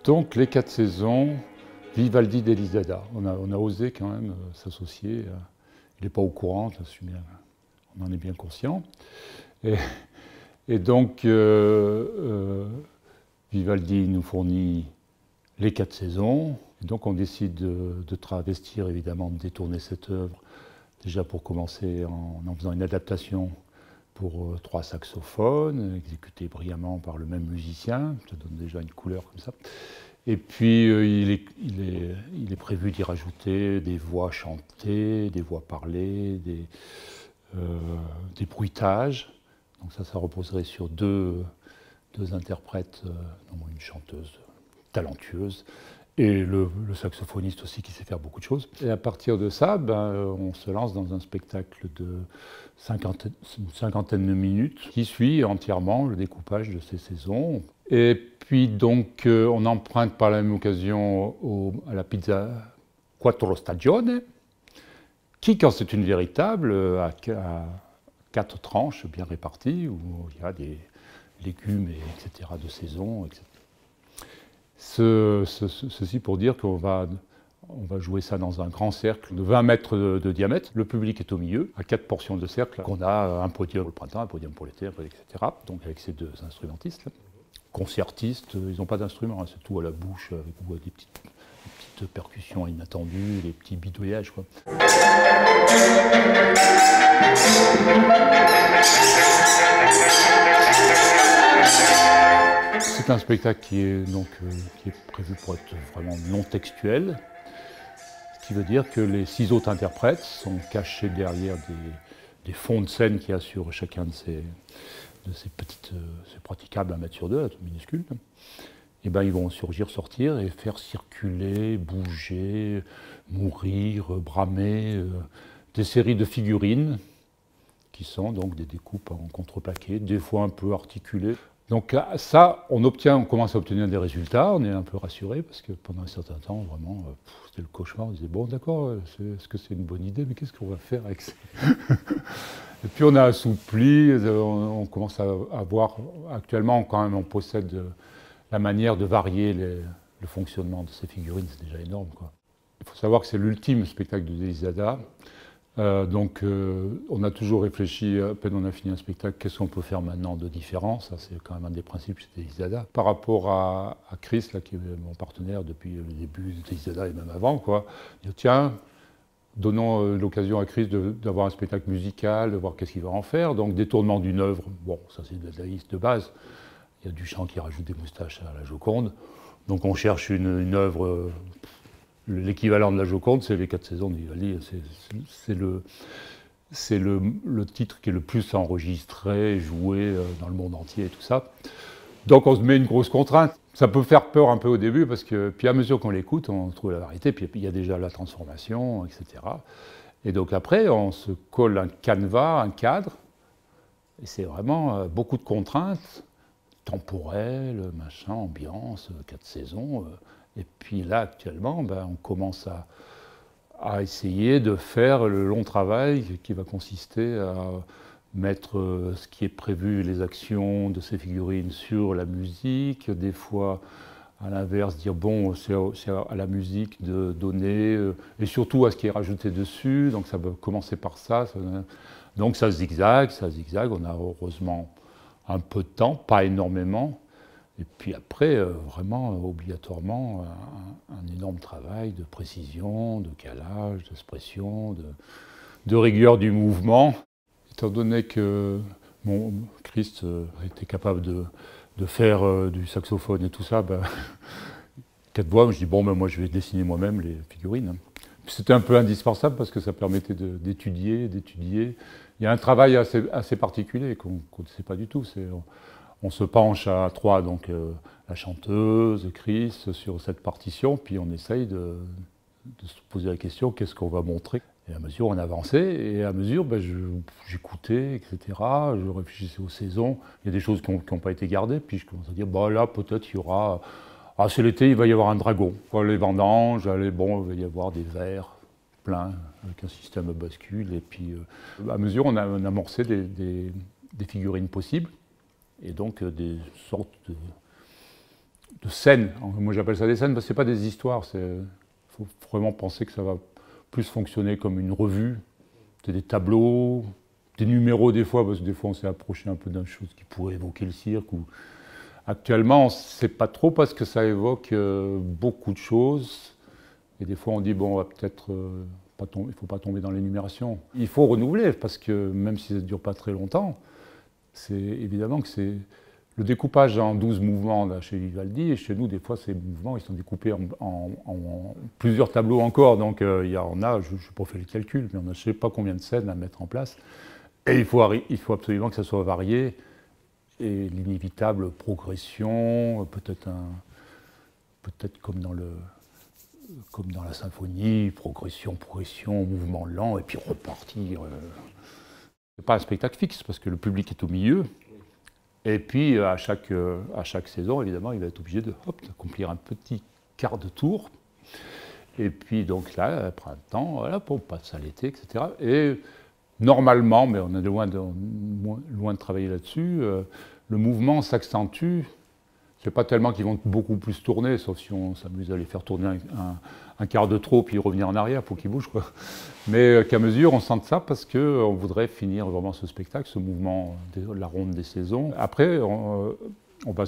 Donc les 4 saisons, Vivaldi d'Elisada. On a osé quand même s'associer. Il n'est pas au courant, on en est bien conscient. Et donc Vivaldi nous fournit les 4 saisons. Et donc on décide de travestir, évidemment, de détourner cette œuvre, déjà pour commencer en faisant une adaptation pour 3 saxophones, exécutés brillamment par le même musicien. Ça donne déjà une couleur comme ça. Et puis il est prévu d'y rajouter des voix chantées, des voix parlées, des bruitages. Donc ça reposerait sur deux interprètes, une chanteuse talentueuse et le saxophoniste aussi qui sait faire beaucoup de choses. Et à partir de ça, on se lance dans un spectacle de une cinquantaine de minutes qui suit entièrement le découpage de ces saisons. Et puis donc on emprunte par la même occasion à la pizza Quattro Stagioni, qui, quand c'est une véritable, a 4 tranches bien réparties, où il y a des légumes, etc., de saison, etc. Ceci pour dire qu'on va jouer ça dans un grand cercle de 20 mètres de diamètre. Le public est au milieu, à 4 portions de cercle. On a un podium pour le printemps, un podium pour l'été, etc. Donc avec ces 2 instrumentistes, là. Concertistes, ils n'ont pas d'instruments, c'est tout à la bouche, avec des petites percussions inattendues, des petits bidouillages, quoi. C'est un spectacle qui est prévu pour être vraiment non textuel, ce qui veut dire que les 6 autres interprètes sont cachés derrière des fonds de scène qu'il y a sur chacun de ces petites, c'est praticable 1 mètre sur 2, minuscule. Et ils vont sortir et faire circuler, bouger, mourir, bramer des séries de figurines qui sont donc des découpes en contreplaqué, des fois un peu articulées. Donc ça, on commence à obtenir des résultats, on est un peu rassuré parce que pendant un certain temps, vraiment, c'était le cauchemar. On disait bon, d'accord, est-ce que c'est une bonne idée, mais qu'est-ce qu'on va faire avec ça? Et puis on a assoupli, on commence à voir, actuellement quand même on possède la manière de varier le fonctionnement de ces figurines, c'est déjà énorme, quoi. Il faut savoir que c'est l'ultime spectacle de Elisada. On a toujours réfléchi, à peine on a fini un spectacle, qu'est-ce qu'on peut faire maintenant de différent? Ça, c'est quand même un des principes chez Elisada. Par rapport à Chris, là, qui est mon partenaire depuis le début d'Elisada et même avant, quoi, dire, tiens, donnons l'occasion à Chris d'avoir un spectacle musical, de voir qu'est-ce qu'il va en faire. Donc, détournement d'une œuvre, bon, ça c'est de la liste de base. Il y a Duchamp qui rajoute des moustaches à la Joconde. Donc, on cherche une œuvre. L'équivalent de la Joconde, c'est les 4 saisons de Vivaldi. C'est le titre qui est le plus enregistré, joué dans le monde entier et tout ça. Donc on se met une grosse contrainte. Ça peut faire peur un peu au début, parce que puis à mesure qu'on l'écoute, on trouve la variété, puis il y a déjà la transformation, etc. Et donc après, on se colle un canevas, un cadre, et c'est vraiment beaucoup de contraintes, temporelles, machin, ambiance, 4 saisons. Et puis là, actuellement, on commence à essayer de faire le long travail qui va consister à mettre ce qui est prévu, les actions de ces figurines sur la musique. Des fois, à l'inverse, dire bon, c'est à la musique de donner, et surtout à ce qui est rajouté dessus. Donc ça va commencer par ça. Donc ça zigzague. On a heureusement un peu de temps, pas énormément. Et puis après, vraiment, obligatoirement, un énorme travail de précision, de calage, d'expression, de rigueur du mouvement. Étant donné que Christ était capable de faire du saxophone et tout ça, 4 voix, je dis bon, moi je vais dessiner moi-même les figurines. C'était un peu indispensable parce que ça permettait d'étudier. Il y a un travail assez particulier qu'on ne sait pas du tout. On se penche à 3, donc la chanteuse, Chris, sur cette partition, puis on essaye de se poser la question, qu'est-ce qu'on va montrer? Et à mesure on avançait, et à mesure j'écoutais, etc. Je réfléchissais aux saisons. Il y a des choses qui n'ont pas été gardées, puis je commence à dire, là peut-être il y aura... Ah, c'est l'été, il va y avoir un dragon. Les vendanges, il va y avoir des vers pleins, avec un système de bascule, et puis à mesure on amorçait des figurines possibles. Et donc des sortes scènes. Moi j'appelle ça des scènes parce que ce n'est pas des histoires. Il faut vraiment penser que ça va plus fonctionner comme une revue. C'est des tableaux, des numéros des fois, parce que des fois on s'est approché un peu d'une chose qui pourrait évoquer le cirque. Actuellement, on ne sait pas trop parce que ça évoque beaucoup de choses. Et des fois on dit, bon, on va peut-être... il ne faut pas tomber dans l'énumération. Il faut renouveler, parce que même si ça ne dure pas très longtemps, c'est évidemment que c'est le découpage en 12 mouvements là, chez Vivaldi, et chez nous, des fois, ces mouvements ils sont découpés en plusieurs tableaux encore. Donc, il y en a, je n'ai pas fait le calcul, mais on a je ne sais pas combien de scènes à mettre en place. Et il faut absolument que ça soit varié, et l'inévitable progression, peut-être comme dans la symphonie, progression, mouvement lent, et puis repartir. C'est pas un spectacle fixe, parce que le public est au milieu. Et puis, à chaque saison, évidemment, il va être obligé d'accomplir un petit quart de tour. Et puis, donc là, printemps, voilà, on passe à l'été, etc. Et normalement, mais on est loin de travailler là-dessus, le mouvement s'accentue. C'est pas tellement qu'ils vont beaucoup plus tourner, sauf si on s'amuse à les faire tourner un quart de trop, puis revenir en arrière pour qu'ils bougent, quoi. Mais qu'à mesure, on sente ça parce qu'on voudrait finir vraiment ce spectacle, ce mouvement de la ronde des saisons. Après, on va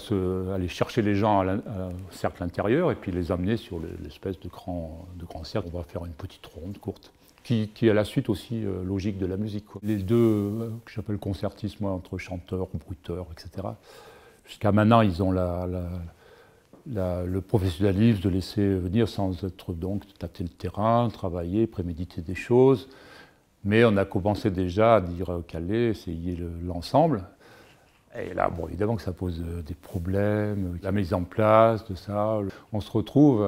aller chercher les gens au cercle intérieur et puis les amener sur l'espèce de grand cercle. On va faire une petite ronde courte, qui est la suite aussi logique de la musique, quoi. Les deux, que j'appelle concertistes, moi, entre chanteurs, bruiteurs, etc. Jusqu'à maintenant, ils ont le professionnalisme de laisser venir sans être donc tâter le terrain, travailler, préméditer des choses. Mais on a commencé déjà à dire caler, essayer l'ensemble. Et là, bon, évidemment que ça pose des problèmes, la mise en place de ça. On se retrouve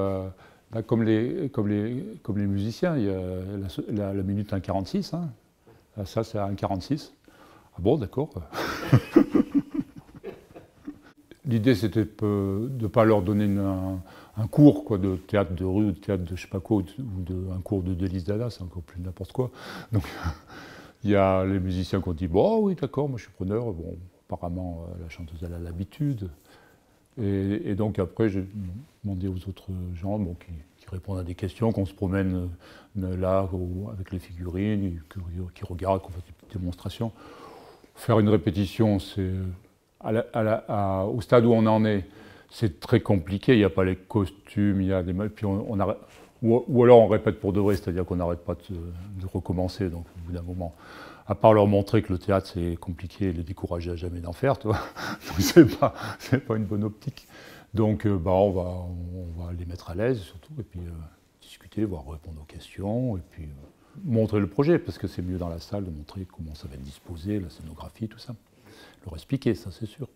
comme les musiciens. Il y a la minute 1,46. Hein. Ça, c'est à 1,46. Ah bon, d'accord. L'idée, c'était de ne pas leur donner un cours quoi, de théâtre de rue ou de théâtre de je sais pas quoi, ou un cours de Delis Dada, c'est encore plus n'importe quoi. Donc, il y a les musiciens qui ont dit bon, oui, d'accord, moi je suis preneur. Bon, apparemment, la chanteuse, elle a l'habitude. Et donc, après, j'ai demandé aux autres gens qui répondent à des questions, qu'on se promène là avec les figurines, qui regardent, qu'on fasse des petites démonstrations. Faire une répétition, c'est. Au stade où on en est, c'est très compliqué. Il n'y a pas les costumes, il y a des. Puis ou alors on répète pour de vrai, c'est-à-dire qu'on n'arrête pas de recommencer. Donc au bout d'un moment, à part leur montrer que le théâtre c'est compliqué et les décourager à jamais d'en faire, tu vois. Donc c'est pas une bonne optique. Donc on va les mettre à l'aise surtout et puis discuter, voir répondre aux questions et puis montrer le projet parce que c'est mieux dans la salle de montrer comment ça va être disposé, la scénographie, tout ça. Leur expliquer, ça c'est sûr.